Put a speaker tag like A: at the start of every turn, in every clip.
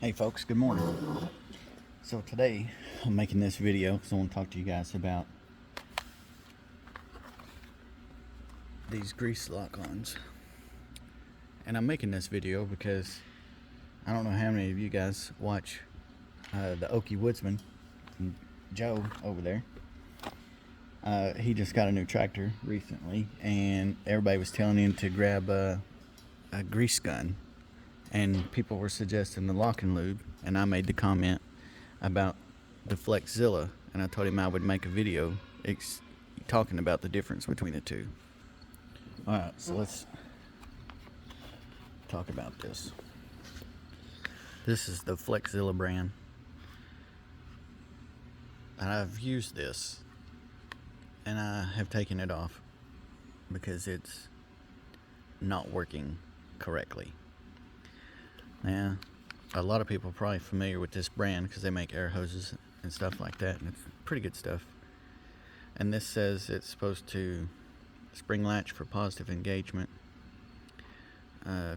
A: Hey folks, good morning. So today I'm making this video because I want to talk to you guys about these grease lock-ons. And I'm making this video because I don't know how many of you guys watch the Okie Woodsman, Joe over there. He just got a new tractor recently and everybody was telling him to grab a grease gun. And people were suggesting the Lock-n-Lube, and I made the comment about the Flexzilla, and I told him I would make a video talking about the difference between the two. Alright, so let's talk about this. This is the Flexzilla brand, and I've used this, and I have taken it off because it's not working correctly. Now, a lot of people are probably familiar with this brand because they make air hoses and stuff like that, and it's pretty good stuff. And this says it's supposed to spring latch for positive engagement,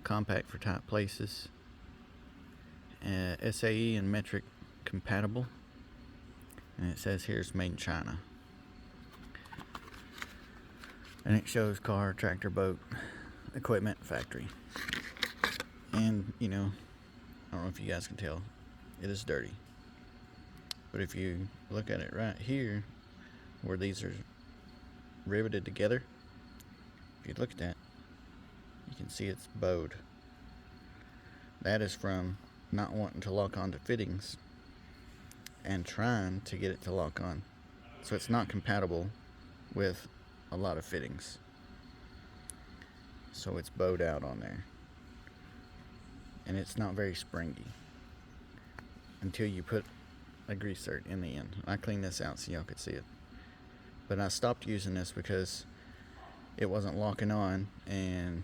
A: compact for tight places, SAE and metric compatible, and it says here it's made in China. And it shows car, tractor, boat, equipment, factory. And, you know, I don't know if you guys can tell, it is dirty. But if you look at it right here, where these are riveted together, if you look at that, you can see it's bowed. That is from not wanting to lock onto fittings and trying to get it to lock on. So it's not compatible with a lot of fittings. So it's bowed out on there. And it's not very springy until you put a grease zert in the end. I cleaned this out so y'all could see it, but I stopped using this because it wasn't locking on and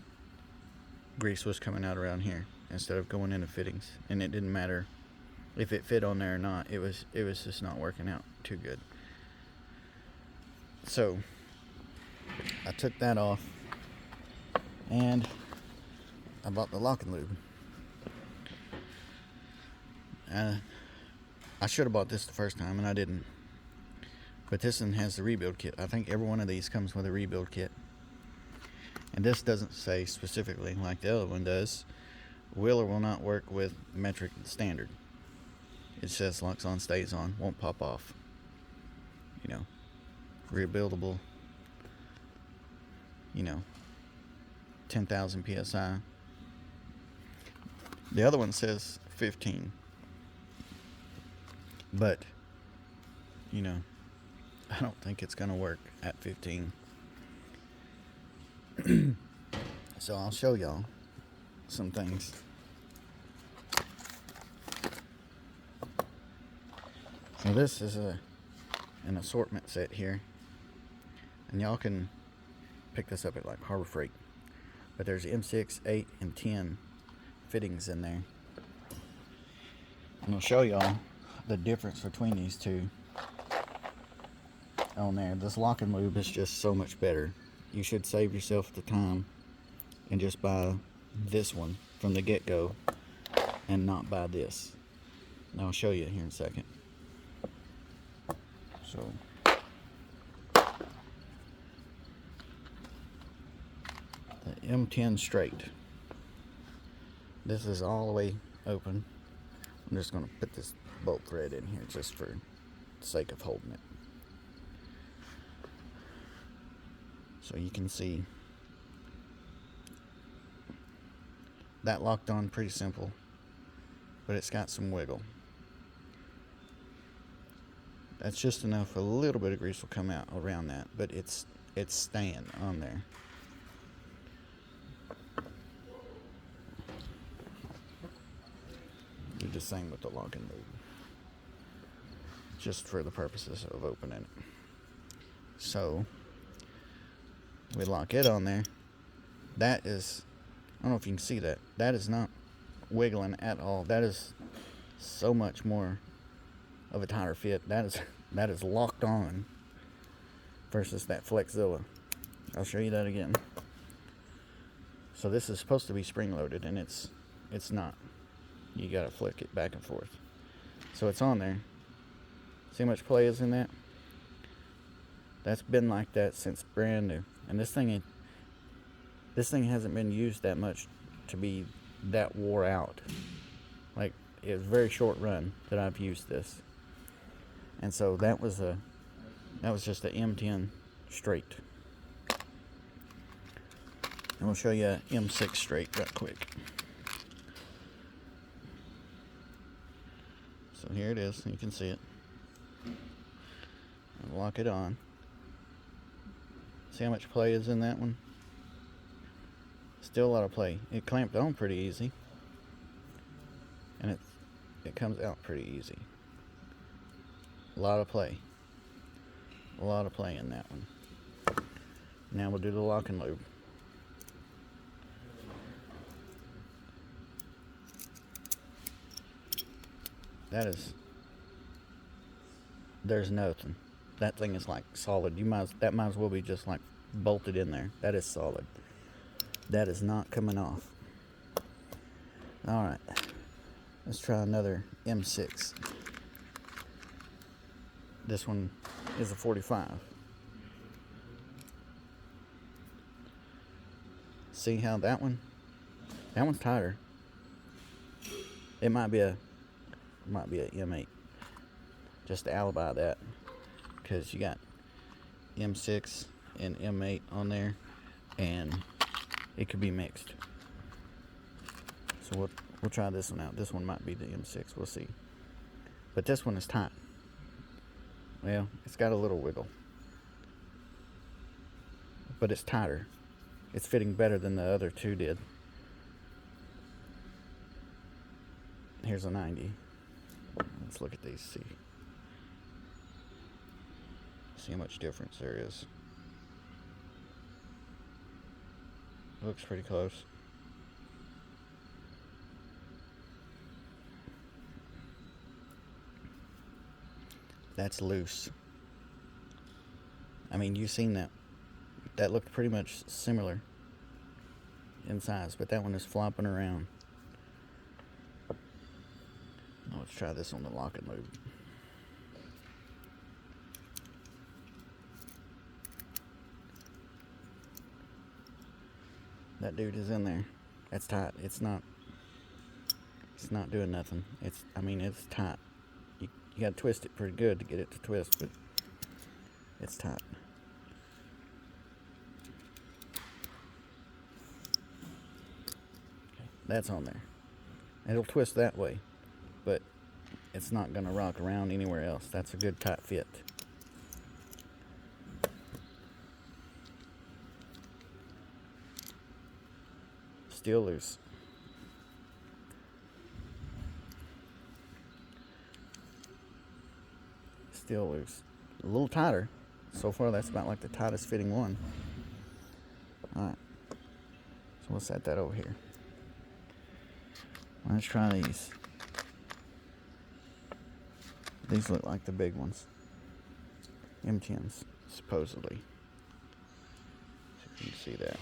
A: grease was coming out around here instead of going into fittings, and it didn't matter if it fit on there or not. It was just not working out too good. So I took that off and I bought the Lock-n-Lube. I should have bought this the first time, and I didn't. But this one has the rebuild kit. I think every one of these comes with a rebuild kit. And this doesn't say specifically, like the other one does, will or will not work with metric standard. It says locks on, stays on, won't pop off. You know, rebuildable, you know, 10,000 PSI. The other one says 15. But, you know, I don't think it's going to work at 15. So I'll show y'all some things. So this is an assortment set here. And y'all can pick this up at like Harbor Freight. But there's M6, 8, and 10 fittings in there. And I'll show y'all the difference between these two on there. This Lock-n-Lube is just so much better. You should save yourself the time and just buy this one from the get-go and not buy this. And I'll show you here in a second. So the M10 straight. This is all the way open. I'm just going to put this bolt thread in here just for the sake of holding it. So you can see that locked on pretty simple, but it's got some wiggle. That's just enough, a little bit of grease will come out around that, but it's staying on there. Do the same with the Lock-n-Lube, just for the purposes of opening it. So we lock it on there. That is, I don't know if you can see that. That is not wiggling at all. That is so much more of a tighter fit. That is locked on versus that Flexzilla. I'll show you that again. So this is supposed to be spring loaded, and it's not. You gotta flick it back and forth. So it's on there. See how much play is in that? That's been like that since brand new. And this thing hasn't been used that much to be that wore out. Like, it was a very short run that I've used this. And so that was just an M10 straight. And we'll show you an M6 straight real quick. So here it is, you can see it. And lock it on. See how much play is in that one? Still a lot of play. It clamped on pretty easy. And it comes out pretty easy. A lot of play. A lot of play in that one. Now we'll do the lock and lube. There's nothing. That thing is like solid. That might as well be just like bolted in there. That is solid. That is not coming off. Alright. Let's try another M6. This one is a 45. See how that one's tighter. It might be a M8. Just to alibi that, because you got M6 and M8 on there, and it could be mixed. So we'll try this one out. This one might be the M6. We'll see. But this one is tight. Well, it's got a little wiggle, but it's tighter. It's fitting better than the other two did. Here's a 90. Let's look at these. See how much difference there is. Looks pretty close. That's loose. I mean, you've seen that. That looked pretty much similar in size, but that one is flopping around. Now let's try this on the lock and lube. That dude is in there. That's tight. It's not doing nothing. It's tight. You gotta twist it pretty good to get it to twist, but it's tight. Okay, that's on there. It'll twist that way, but it's not gonna rock around anywhere else. That's a good tight fit. Still loose. Still loose. A little tighter. So far, that's about like the tightest fitting one. Alright. So we'll set that over here. Let's try these. These look like the big ones. M10s, supposedly. So you can see that.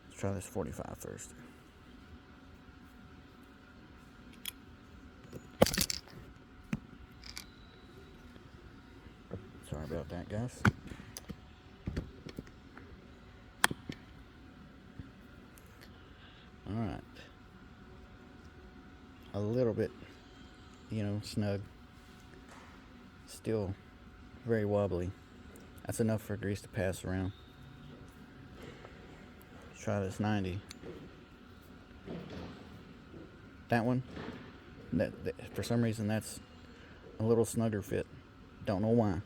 A: Let's try this 45 first. Sorry about that, guys. Alright. A little bit, snug. Still very wobbly. That's enough for grease to pass around. Let's try this 90. That one, that for some reason that's a little snugger fit. Don't know why.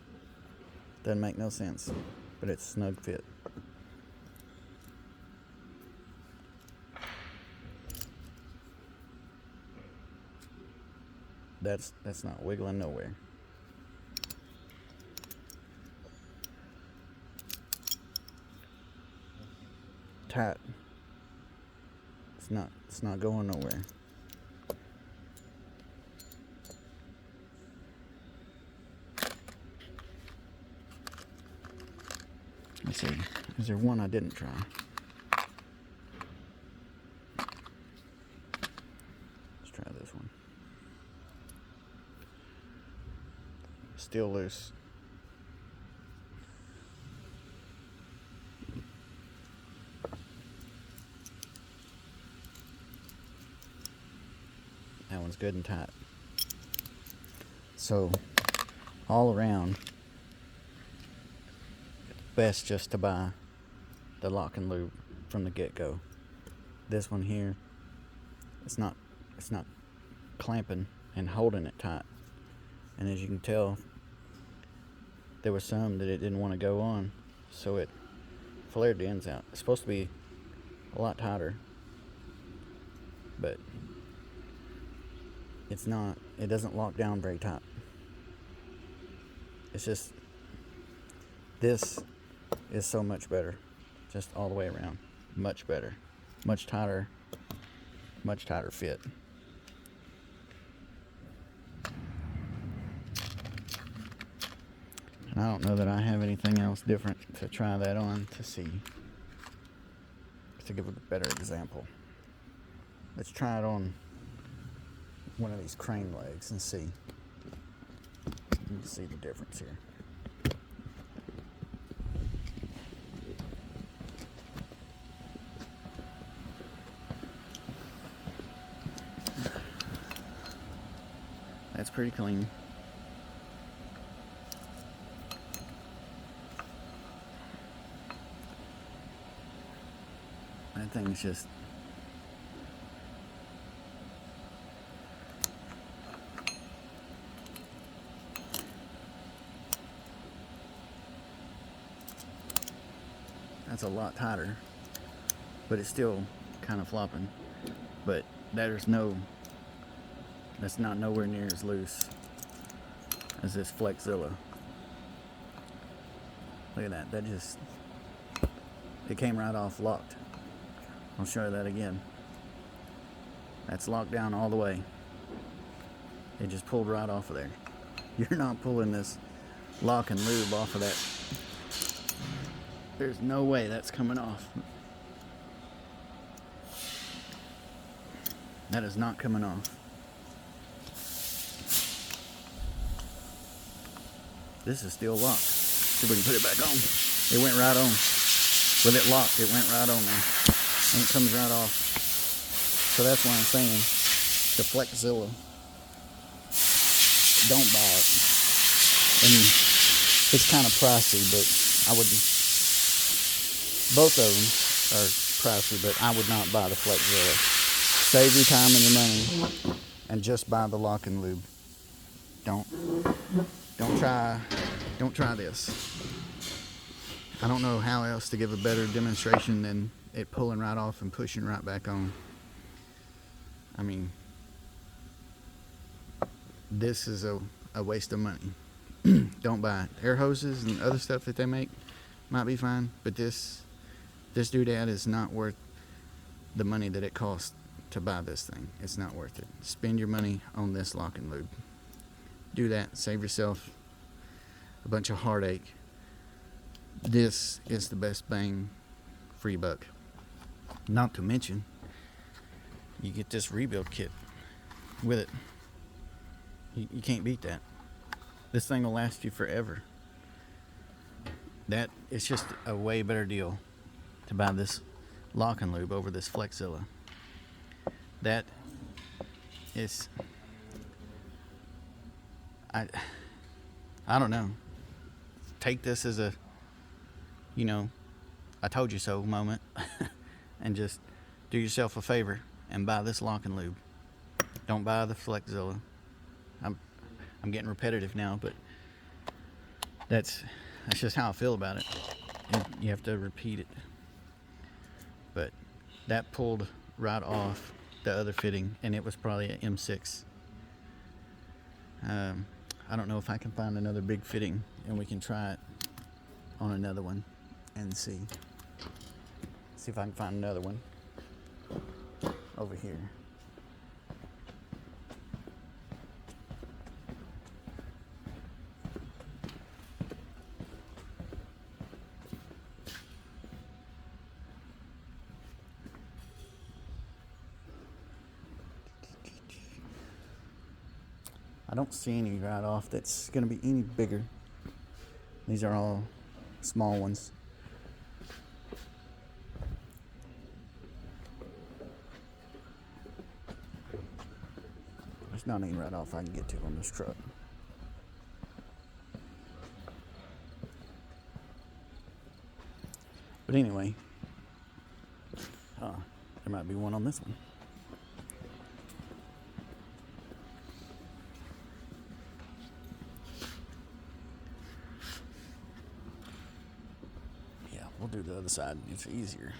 A: Doesn't make no sense, but it's snug fit. That's not wiggling nowhere. Tight. It's not going nowhere. Let's see. Is there one I didn't try? still loose. That one's good and tight. So all around, best just to buy the Lock-n-Lube from the get-go. This one here, it's not clamping and holding it tight. And as you can tell, there was some that it didn't want to go on, so it flared the ends out. It's supposed to be a lot tighter, but it's not. It doesn't lock down very tight. It's just, this is so much better, just all the way around. Much better, much tighter fit. And I don't know that I have anything else different to try that on to see, to give a better example. Let's try it on one of these crane legs and see. You can see the difference here. That's pretty clean. That thing's just, that's a lot tighter, but it's still kind of flopping. But that's not nowhere near as loose as this Flexzilla. Look at that, it came right off locked. I'll show you that again. That's locked down all the way. It just pulled right off of there. You're not pulling this Lock-n-Lube off of that. There's no way that's coming off. That is not coming off. This is still locked. See if we can put it back on. It went right on. With it locked, it went right on there. And it comes right off. So that's why I'm saying the Flexzilla, don't buy it. And it's kind of pricey, but I would, both of them are pricey, but I would not buy the Flexzilla. Save your time and your money and just buy the Lock-n-Lube. Don't try this. I don't know how else to give a better demonstration than it pulling right off and pushing right back on. I mean, this is a waste of money. Don't buy it. Air hoses and other stuff that they make might be fine, but this doodad is not worth the money that it costs to buy this thing. It's not worth it. Spend your money on this Lock-n-Lube. Do that. Save yourself a bunch of heartache. This is the best bang for your buck. Not to mention, you get this rebuild kit with it. You can't beat that. This thing will last you forever. That it's just a way better deal to buy this Lock-n-Lube over this Flexzilla. That is, I don't know. Take this as a, I told you so moment. And just do yourself a favor and buy this Lock-n-Lube. Don't buy the Flexzilla. I'm getting repetitive now, but that's just how I feel about it. You have to repeat it. But that pulled right off the other fitting, and it was probably an M6. I don't know if I can find another big fitting and we can try it on another one and see if I can find another one over here. I don't see any right off that's going to be any bigger. These are all small ones. There's not any right off I can get to on this truck. But anyway, there might be one on this one. Yeah, we'll do the other side. It's easier.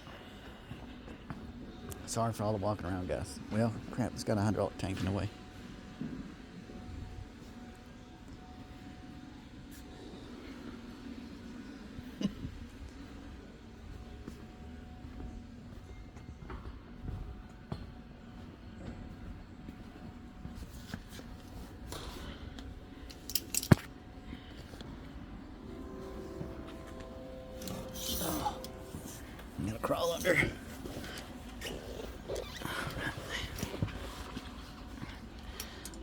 A: Sorry for all the walking around, guys. Well, crap, it's got a $100 tank in the way. I'm gonna crawl under.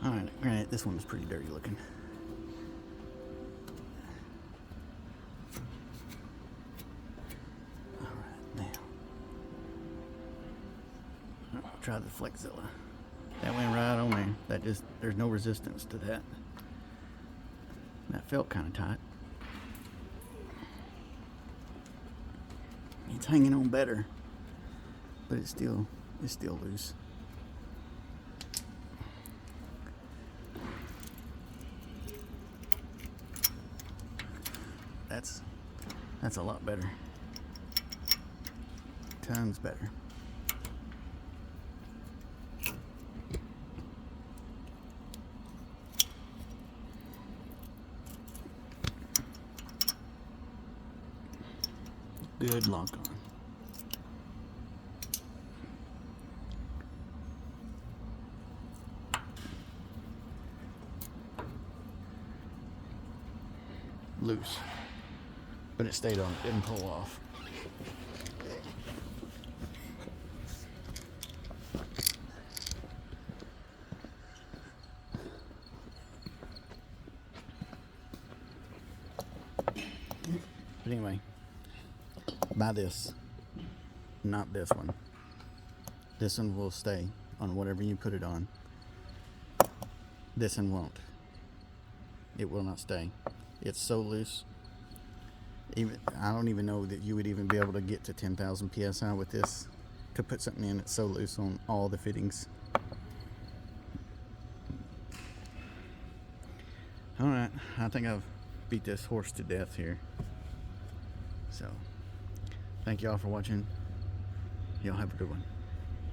A: Alright, granted, this one is pretty dirty looking. Alright, now. I'll try the Flexzilla. That went right on there. There's no resistance to that. That felt kind of tight. It's hanging on better, but it's still loose. That's a lot better. Tons better. Good lock on. Loose, but it stayed on, it didn't pull off. But anyway, buy this, not this one. This one will stay on whatever you put it on. This one won't. It will not stay. It's so loose. I don't even know that you would even be able to get to 10,000 psi with this to put something in. It's so loose on all the fittings. Alright, I think I've beat this horse to death here. So, thank y'all for watching. Y'all have a good one.